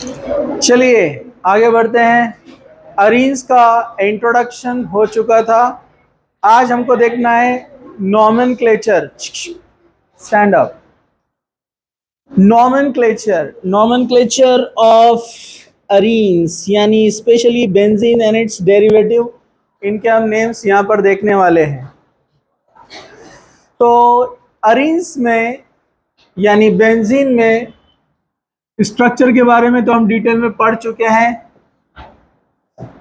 चलिए आगे बढ़ते हैं। अरीन्स का इंट्रोडक्शन हो चुका था। आज हमको देखना है nomenclature. Stand up. Nomenclature of arenes यानी specially benzene and its derivative, इनके हम नेम्स यहाँ पर देखने वाले हैं। तो अरीन्स में यानी बेंजीन में स्ट्रक्चर के बारे में तो हम डिटेल में पढ़ चुके हैं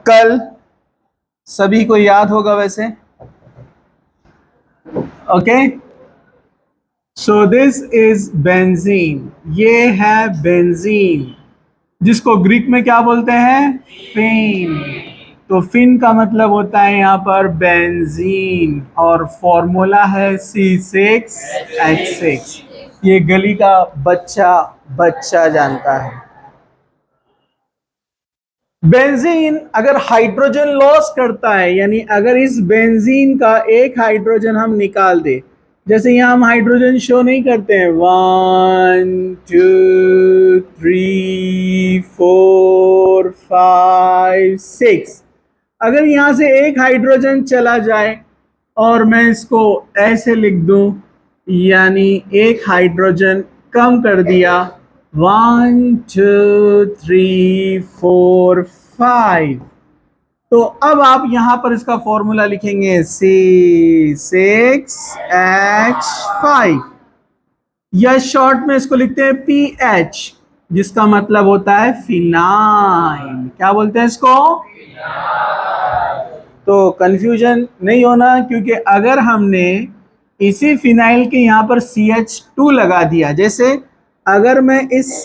कल, सभी को याद होगा वैसे। Okay, so this is benzene, ये है बेंजीन जिसको ग्रीक में क्या बोलते हैं, फिन। तो फिन का मतलब होता है यहाँ पर बेंजीन और फॉर्मूला है C6H6। ये गली का बच्चा जानता है। बेंजीन अगर हाइड्रोजन लॉस करता है, यानी अगर इस बेंजीन का एक हाइड्रोजन हम निकाल दे, जैसे यहाँ हम हाइड्रोजन शो नहीं करते हैं 1 2 3 4 5 6, अगर यहाँ से एक हाइड्रोजन चला जाए और मैं इसको ऐसे लिख दूं, यानी एक हाइड्रोजन कम कर दिया 1 2 3 4 5, तो अब आप यहां पर इसका फॉर्मूला लिखेंगे C6H5 या शॉर्ट में इसको लिखते हैं PH, जिसका मतलब होता है फिनाइल। क्या बोलते हैं इसको? तो कंफ्यूजन नहीं होना, क्योंकि अगर हमने इसी फिनाइल के यहाँ पर CH2 लगा दिया, जैसे अगर मैं इस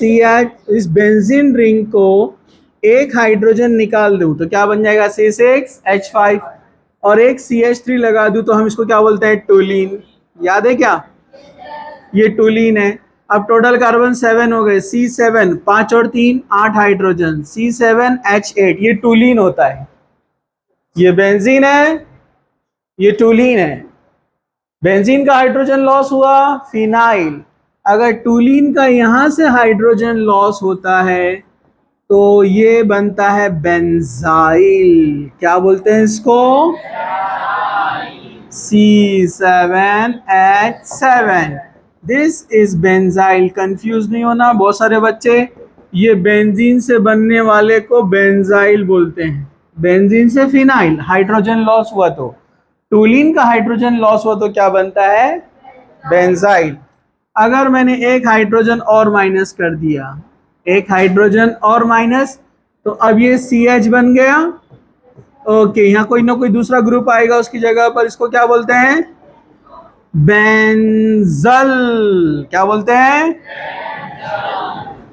बेंजीन रिंग को एक हाइड्रोजन निकाल दूं तो क्या बन जाएगा C6H5, और एक CH3 लगा दूं तो हम इसको क्या बोलते हैं, टोलीन। याद है क्या? ये टोलीन है। अब टोटल कार्बन 7 हो गए, C7, 5 और 3 8 हाइड्रोजन, C7H8, ये टोलीन होता है। ये बेंजीन है, ये टोलीन है। बेंजीन का हाइड्रोजन लॉस हुआ फिनाइल। अगर टोलीन का यहां से हाइड्रोजन लॉस होता है तो ये बनता है बेंजाइल। क्या बोलते हैं इसको? C7H7, this is benzyl. Confuse नहीं होना। बहुत सारे बच्चे ये बेंजीन से बनने वाले को बेंजाइल बोलते हैं। बेंजीन से फिनाइल हाइड्रोजन लॉस हुआ तो, टोलीन का हाइड्रोजन लॉस हुआ तो क्या बनता है, बेंजाइल। अगर मैंने एक हाइड्रोजन और माइनस कर दिया, एक हाइड्रोजन और माइनस, तो अब ये CH बन गया। ओके, यहाँ कोई ना कोई दूसरा ग्रुप आएगा उसकी जगह पर, इसको क्या बोलते हैं, बेंजल। क्या बोलते हैं?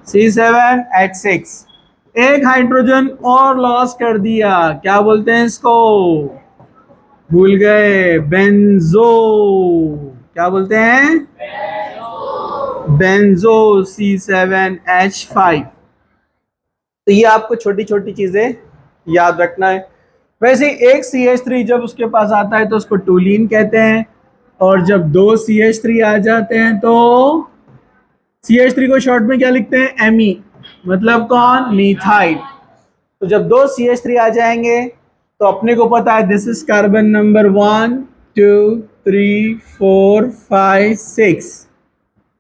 C7H6। एक हाइड्रोजन और लॉस कर दिया, क्या बोलते हैं इसको, भूल गए, बेंजो। क्या बोलते हैं? Banjo, C7H5। तो ये आपको छोटी छोटी चीजें याद रखना है। वैसे एक CH3 जब उसके पास आता है तो उसको टोलीन कहते हैं, और जब 2 CH3 आ जाते हैं तो CH3 को शॉर्ट में क्या लिखते हैं, Me, मतलब कौन, मीथाइल। तो जब 2 CH3 आ जाएंगे तो अपने को पता है दिस इज कार्बन नंबर 1 2 3 4 5 6,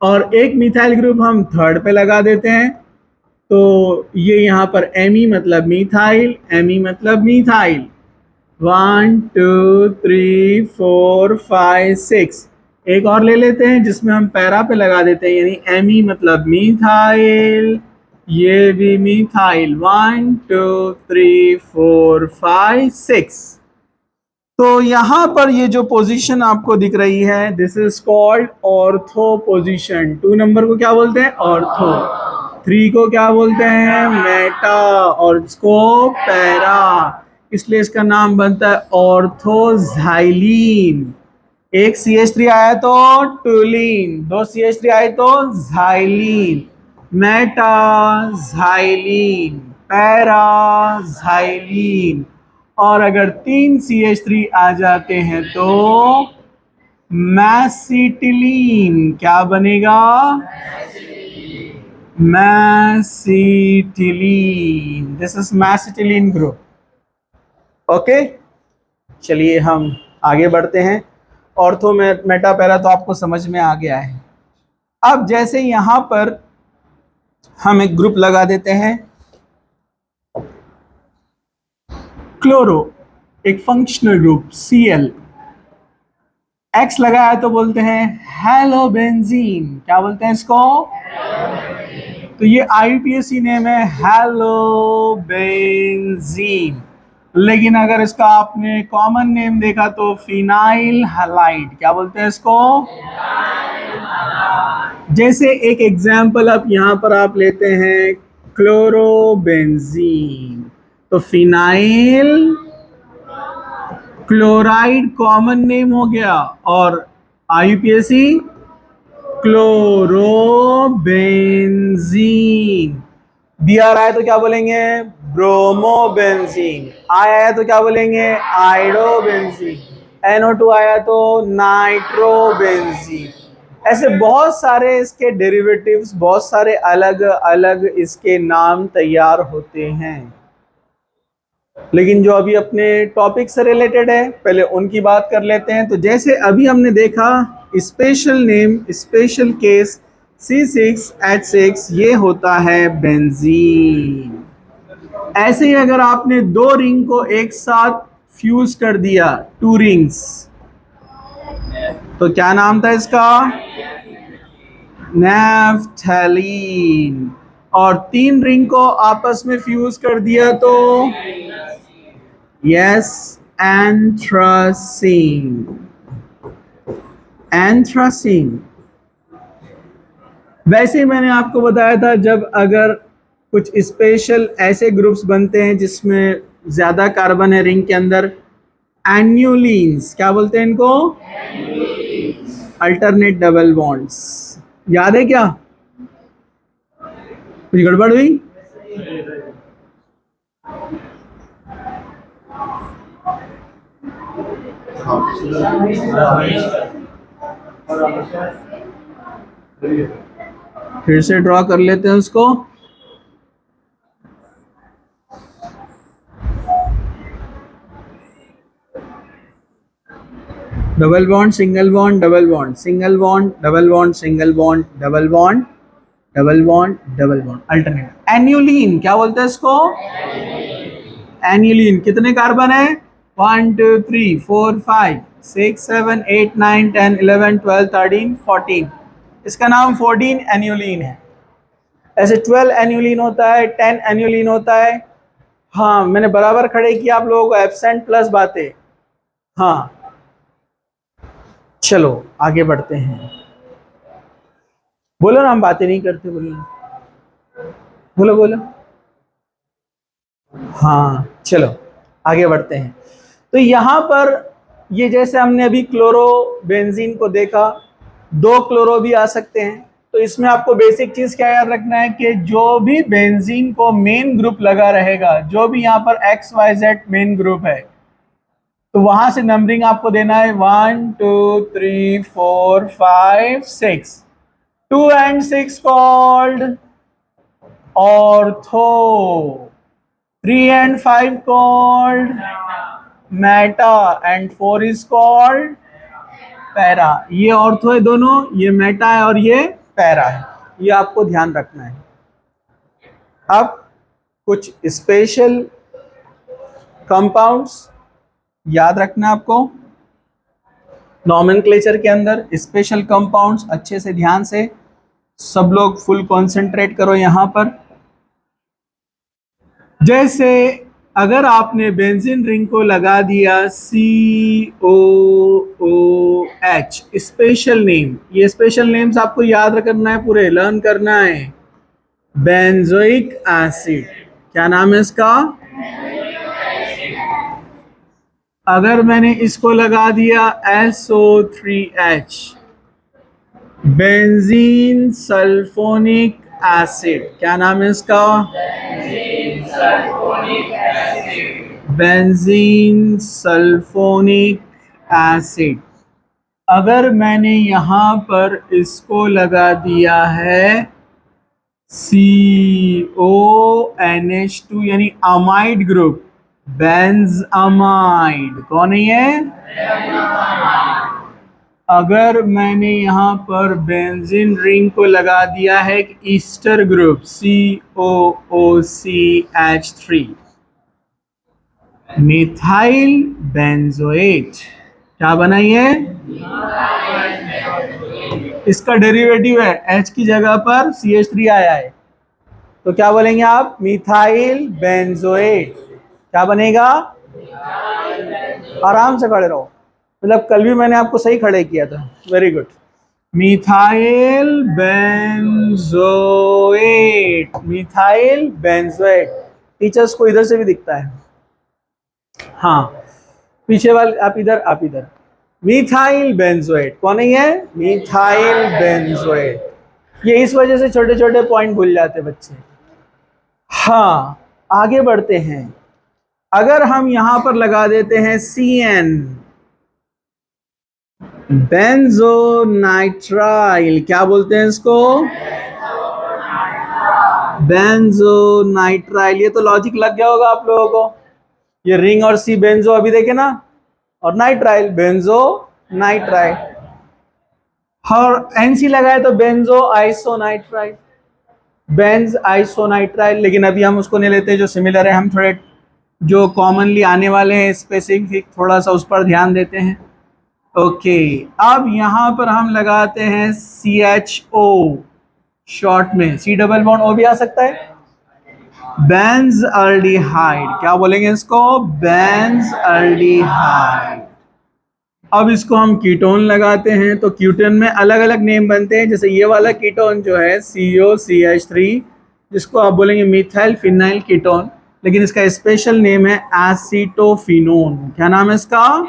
और एक मिथाइल ग्रुप हम थर्ड पे लगा देते हैं। तो ये यहाँ पर Me मतलब मीथाइल, Me मतलब मीथाइल। 1 2 3 4 5 6, एक और ले लेते हैं जिसमें हम पैरा पे लगा देते हैं, यानी Me मतलब मीथाइल, ये भी मीथाइल। 1 2 3 4 5 6। तो यहाँ पर ये जो पोजीशन आपको दिख रही है, this is called ortho position. 2 number को क्या बोलते हैं, ऑर्थो। 3 को क्या बोलते हैं, मेटा, और इसको पैरा। इसलिए इसका नाम बनता है ऑर्थोजाइलीन। एक CH3 आया तो टोलीन, 2 CH3 आए तो जाइलीन, मेटाजाइलीन, पैराजाइलीन। और अगर 3 CH3 आ जाते हैं तो मैसिटिलीन। क्या बनेगा? मैसिटिलीन, दिस इज मैसिटिलीन ग्रुप। ओके, चलिए हम आगे बढ़ते हैं। ऑर्थो में मेटा पैरा तो आपको समझ में आ गया है। अब जैसे यहां पर हम एक ग्रुप लगा देते हैं क्लोरो, एक फंक्शनल ग्रुप Cl, X लगाया तो बोलते हैं हेलोबेंजीन। क्या बोलते हैं इसको? तो ये IUPAC नेम है हेलोबेंजीन। लेकिन अगर इसका आपने कॉमन नेम देखा तो फिनाइल हैलाइड। क्या बोलते हैं इसको? जैसे एक एग्जाम्पल आप यहां पर आप लेते हैं क्लोरोबेंजीन, तो फिनाइल क्लोराइड कॉमन नेम हो गया, और IUPAC क्लोरोबेंजीन। BR आया तो क्या बोलेंगे? ब्रोमोबेंजीन। आया तो क्या बोलेंगे? आयोडोबेंजीन। NO2 आया तो नाइट्रोबेंजीन। ऐसे बहुत सारे इसके डेरिवेटिव्स, बहुत सारे अलग अलग इसके नाम तैयार होते हैं। लेकिन जो अभी अपने टॉपिक से रिलेटेड है, पहले उनकी बात कर लेते हैं। तो जैसे अभी हमने देखा special name, special case C6H6, ये होता है बेंजीन। ऐसे ही अगर आपने दो रिंग को एक साथ फ्यूज कर दिया, टू रिंग्स, तो क्या नाम था इसका? नेफ्थैलीन। और तीन रिंग को आपस में फ्यूज कर दिया तो यस, एंथ्रासीन। एंथ्रासीन। वैसे मैंने आपको बताया था, जब अगर कुछ स्पेशल ऐसे ग्रुप्स बनते हैं जिसमें ज्यादा कार्बन है रिंग के अंदर, एन्युलीन्स। क्या बोलते हैं इनको? Alternate double bonds. याद है क्या? कुछ गड़बड़ हुई? फिर से ड्रॉ कर लेते हैं उसको। Double bond, single bond, double bond, single bond, double bond, single bond, double bond, double bond, double bond, alternate. Annulene. क्या बोलते हैं इसको? एन्युलीन। कितने कार्बन है? 1 2 3 4 5 6 7 8 9 10 11 12 13 14। इसका नाम 14 एन्युलीन है। ऐसे 12 एन्युलीन होता है, 10 एन्युलीन होता है। हाँ, मैंने बराबर खड़े किया आप लोगों को, एब्सेंट प्लस बातें। हाँ, चलो आगे बढ़ते हैं। बोलो ना, हम बातें नहीं करते, बोलो। बोलो बोलो। हाँ, चलो आगे बढ़ते हैं। तो यहां पर ये जैसे हमने अभी क्लोरो बेंजीन को देखा, दो क्लोरो भी आ सकते हैं। तो इसमें आपको बेसिक चीज क्या याद रखना है कि जो भी बेंजीन को मेन ग्रुप लगा रहेगा, जो भी यहाँ पर XYZ मेन ग्रुप है, तो वहां से नंबरिंग आपको देना है 1 2 3 4 5 6। 2 and 6 called ortho, 3 and 5 called meta, and 4 is called para. ये ऑर्थो है दोनों, ये मेटा है और ये पैरा है। ये आपको ध्यान रखना है। अब कुछ स्पेशल कंपाउंड्स याद रखना आपको नॉमेनक्लेचर के अंदर। स्पेशल कंपाउंड्स अच्छे से ध्यान से सब लोग फुल कंसंट्रेट करो यहां पर। जैसे अगर आपने बेंजीन रिंग को लगा दिया COOH, स्पेशल नेम, ये स्पेशल नेम्स आपको याद करना है, पूरे लर्न करना है। Benzoic acid. क्या नाम है इसका? अगर मैंने इसको लगा दिया SO3H, बेंजीन सल्फोनिक एसिड। क्या नाम है इसका? Benzene sulphonic acid. अगर मैंने यहां पर इसको लगा दिया है CONH2 यानी अमाइड ग्रुप, बेंजअमाइड। कौन है ये? अगर मैंने यहां पर बेंजीन रिंग को लगा दिया है एक Easter group COOCH3, methyl benzoate. क्या बना ये? इसका डेरिवेटिव है, H की जगह पर CH3 आया है, तो क्या बोलेंगे आप? Methyl benzoate. क्या बनेगा? आराम से खड़े रहो, मतलब कल भी मैंने आपको सही खड़े किया था। Very good. Methyl benzoate, methyl benzoate. Teachers को इधर से भी दिखता है। हाँ, पीछे वाले आप इधर, आप इधर। Methyl benzoate. कौन है ये? Methyl benzoate. ये इस वजह से छोटे छोटे पॉइंट भूल जाते बच्चे। हाँ, आगे बढ़ते हैं। अगर हम यहां पर लगा देते हैं CN, बेंजोनाइट्राइल। क्या बोलते हैं इसको? बेंजोनाइट्राइल। ये तो लॉजिक लग गया होगा आप लोगों को। ये रिंग और सी बेंजो अभी देखे ना, और नाइट्राइल, बेंजो नाइट्राइल। और एनसी लगाए तो बेंजो आइसोनाइट्राइल, बेंज आइसोनाइट्राइल। लेकिन अभी हम उसको नहीं लेते, जो सिमिलर है हम थोड़े जो कॉमनली आने वाले हैं स्पेसिफिक, थोड़ा सा उस पर ध्यान देते हैं। ओके, अब यहां पर हम लगाते हैं CHO, शॉर्ट में C डबल बॉन्ड O भी आ सकता है, बेंजल्डिहाइड। क्या बोलेंगे इसको? बेंजल्डिहाइड। अब इसको हम कीटोन लगाते हैं, तो कीटोन में अलग अलग नेम बनते हैं। जैसे ये वाला कीटोन जो है COCH3, जिसको आप बोलेंगे मिथाइल फिनाइल कीटोन, लेकिन इसका स्पेशल नेम है एसिटोफिनोन। क्या नाम है इसका?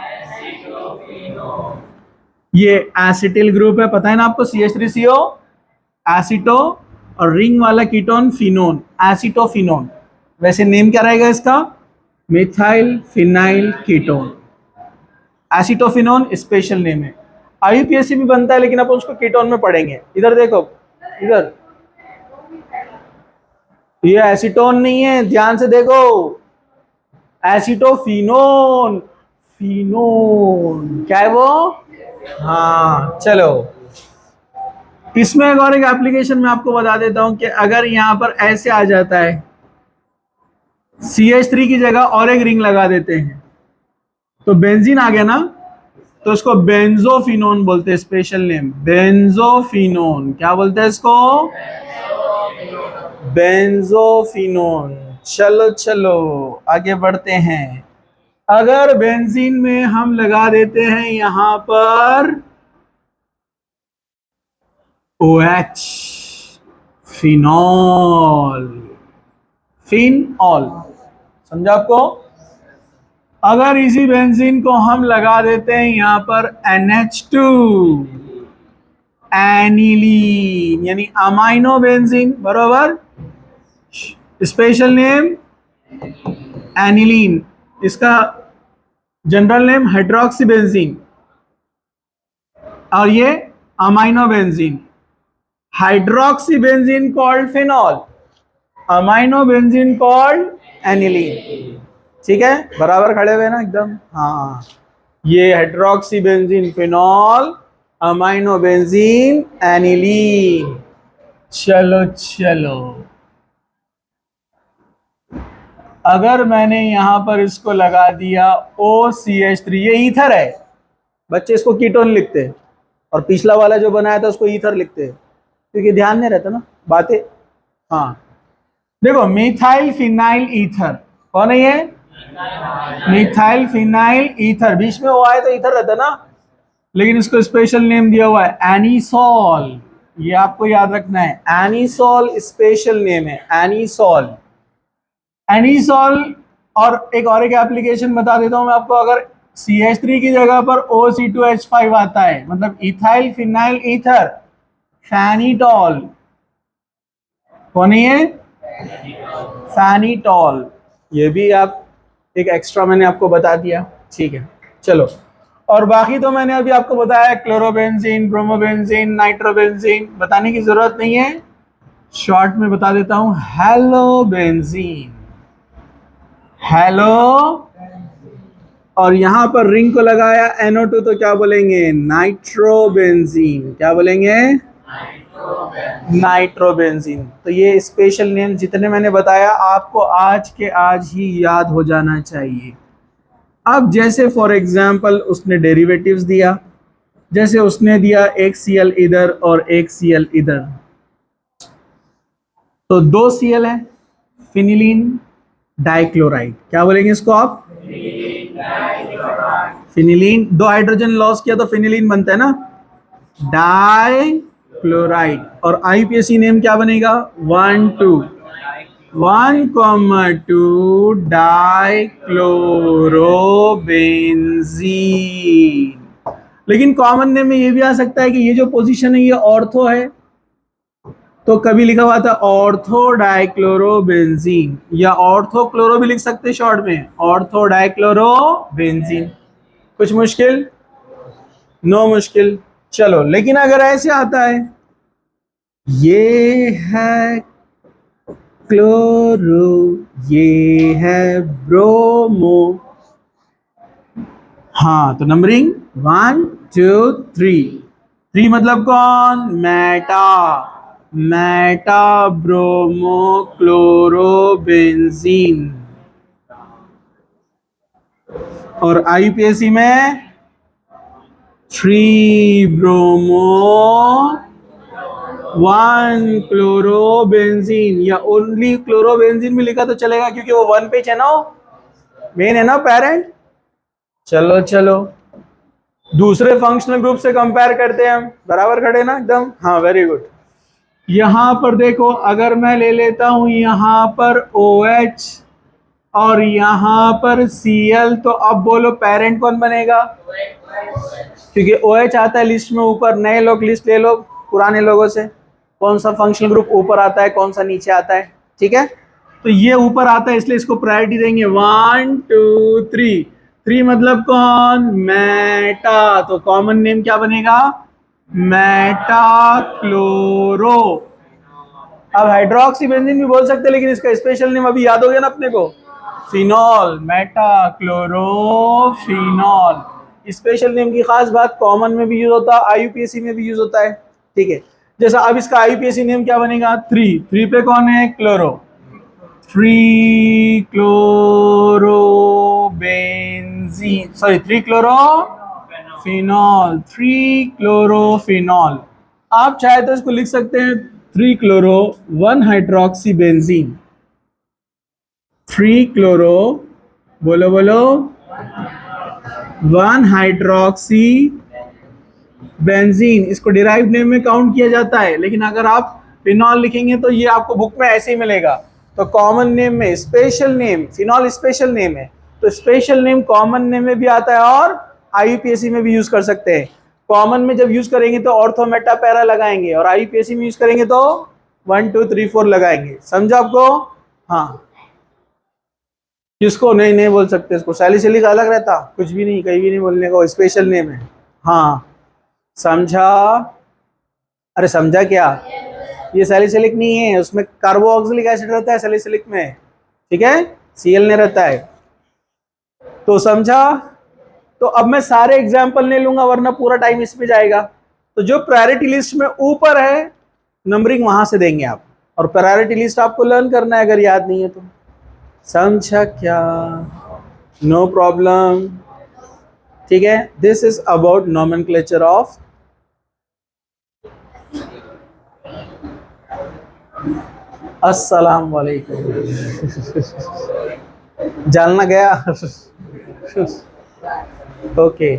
ये एसिटिल ग्रुप है, पता है ना आपको, CH3CO, एसिटो, और रिंग वाला कीटोन फिनोन, एसिटोफिनोन। वैसे नेम क्या रहेगा इसका? Methyl phenyl ketone. Acetophenone special name है। IUPAC भी बनता है, लेकिन अपन उसको कीटोन में पढ़ेंगे। इधर देखो, इधर ये एसीटोन नहीं है, ध्यान से देखो, एसिटोफिनोन, फिनोन। क्या है वो? हाँ, चलो। इसमें एक और एक एप्लीकेशन मैं आपको बता देता हूं कि अगर यहां पर ऐसे आ जाता है, CH3 की जगह और एक रिंग लगा देते हैं, तो बेंजीन आ गया ना, तो इसको बेंजोफिनोन बोलते हैं, स्पेशल नेम बेंजोफिनोन। क्या बोलते हैं इसको? बेंजोफिनोन। चलो चलो आगे बढ़ते हैं। अगर बेंजीन में हम लगा देते हैं यहां पर OH, फिनॉल, फिनॉल। समझा आपको? अगर इसी बेंजीन को हम लगा देते हैं यहां पर NH2, एनिलीन, यानी अमाइनो बेंजीन, बरोबर, स्पेशल नेम एनिलीन। इसका जनरल नेम हाइड्रोक्सी बेंजीन, और ये amino benzene. Hydroxy benzene called phenol, amino benzene called aniline. ठीक है, बराबर खड़े हुए ना एकदम? हाँ, ये hydroxy benzene phenol, amino benzene aniline. चलो चलो, अगर मैंने यहां पर इसको लगा दिया OCH3, ये ईथर है बच्चे, इसको कीटोन लिखते हैं, और पिछला वाला जो बनाया था उसको ईथर लिखते हैं, क्योंकि ध्यान नहीं रहता ना बातें। हाँ, देखो, मिथाइल फिनाइल ईथर। कौन है ये? Methyl phenyl ether. बीच में वो आए तो ईथर रहता ना, लेकिन इसको स्पेशल नेम दिया हुआ है एनिसोल। ये आपको याद रखना है, एनिसोल स्पेशल नेम है, एनिसोल, एनिसोल। और एक एप्लीकेशन बता देता हूं मैं आपको। अगर CH3 की जगह पर OC2H5 आता है, मतलब इथाइल फिनाइल ईथर, फैनिटॉल। कौन है ये? फैनिटॉल। ये भी आप एक एक्स्ट्रा मैंने आपको बता दिया। ठीक है, चलो। और बाकी तो मैंने अभी आपको बताया, क्लोरोबेंजीन, ब्रोमोबेंजीन, नाइट्रोबेंजीन, बताने की जरूरत नहीं है। शॉर्ट में बता देता हूं, हेलो बेंजीन, हेलो, और यहां पर रिंग को लगाया NO2 तो क्या बोलेंगे, नाइट्रोबेंजीन। क्या बोलेंगे, नाइट्रोबेंजीन। तो ये स्पेशल नेम जितने मैंने बताया आपको आज के आज ही याद हो जाना चाहिए। अब जैसे फॉर एग्जांपल उसने डेरिवेटिव्स दिया, जैसे उसने दिया एक Cl इधर और एक Cl इधर, तो दो Cl है, फिनिलीन डाइक्लोराइड। क्या बोलेंगे इसको आप, फिनिलीन। दो हाइड्रोजन लॉस किया तो फिनिलीन बनता है ना, डाइक्लोराइड। और आईपीएसी नेम क्या बनेगा, 1,2 डाइक्लोरोबेंजीन। लेकिन कॉमन नेम में ये भी आ सकता है कि ये जो पोजीशन है ये ऑर्थो है, तो कभी लिखा हुआ था ऑर्थो डाइक्लोरोबेंजीन, या ऑर्थो क्लोरो भी लिख सकते हैं शॉर्ट में, ऑर्थो डाइक्लोरोबेंजीन। कुछ मुश्किल, नो मुश्किल। चलो, लेकिन अगर ऐसे आता है, ये है क्लोरो, ये है ब्रोमो, हाँ, तो नंबरिंग 1 2 3। 3 मतलब कौन, मेटा, मेटा ब्रोमो क्लोरोबेंजीन। और आईपीएसी में 3 ब्रोमो 1 क्लोरोबेंजीन, या ओनली क्लोरोबेंजीन भी लिखा तो चलेगा क्योंकि वो 1 पेज है ना, मेन है ना पेरेंट। चलो चलो, दूसरे फंक्शनल ग्रुप से कंपेयर करते हैं हम, बराबर खड़े ना एकदम, हाँ वेरी गुड। यहां पर देखो, अगर मैं ले लेता हूं यहां पर OH और यहां पर Cl, तो अब बोलो पेरेंट कौन बनेगा, क्योंकि OH आता है लिस्ट में ऊपर। नए लोग लिस्ट ले लो पुराने लोगों से, कौन सा फंक्शनल ग्रुप ऊपर आता है, कौन सा नीचे आता है, ठीक है। तो ये ऊपर आता है इसलिए इसको प्रायोरिटी देंगे, 1 2 3। 3 मतलब कौन, मेटा, तो कॉमन नेम क्या बनेगा, मेटा क्लोरो। अब हाइड्रोक्सी बेंजीन भी बोल सकते हैं, लेकिन इसका स्पेशल नेम अभी याद हो गया ना अपने को, phenol, Meta chlorophenol. Special name की खास बात, कॉमन में भी यूज होता है, आईयूपीएसी में भी यूज होता है, ठीक है। जैसा अब इसका आईयूपीएसी नेम क्या बनेगा, 3 पे कौन है, chloro, 3 chlorobenzene, sorry 3 chlorophenol, 3 chlorophenol. आप चाहे तो इसको लिख सकते हैं 3 क्लोरो 1 हाइड्रोक्सी बेंजीन, 3 क्लोरो, बोलो बोलो, 1 हाइड्रोक्सी बेंजीन। इसको डिराइव नेम में काउंट किया जाता है, लेकिन अगर आप फिनॉल लिखेंगे तो ये आपको बुक में ऐसे ही मिलेगा। तो कॉमन नेम में special name, phenol special name है, तो स्पेशल नेम कॉमन नेम में भी आता है और आईयूपीएसी में भी यूज कर सकते हैं। कॉमन में जब यूज करेंगे तो ऑर्थो मेटा पैरा लगाएंगे, और आईयूपीएसी में यूज करेंगे तो 1 2 3 4 लगाएंगे। समझा आपको, हाँ। किसको नहीं नहीं बोल सकते, इसको सैलिसिलिक अलग रहता, कुछ भी नहीं, कहीं भी नहीं बोलने का, स्पेशल नेम है, हाँ। समझा, अरे समझा क्या, ये सैलिसिलिक नहीं है, उसमें कार्बोक्सिलिक एसिड रहता है सैलिसिलिक में, ठीक है, Cl नहीं रहता है। तो समझा। तो अब मैं सारे एग्जाम्पल नहीं लूंगा वरना पूरा टाइम इस पे जाएगा। तो जो प्रायोरिटी लिस्ट में ऊपर है नंबरिंग वहां से देंगे आप, और प्रायोरिटी लिस्ट आपको लर्न करना है अगर याद नहीं है तो। समझा क्या, नो प्रॉब्लम, ठीक है। This is about nomenclature of अस्सलाम वालेकुम। जानना गया ओके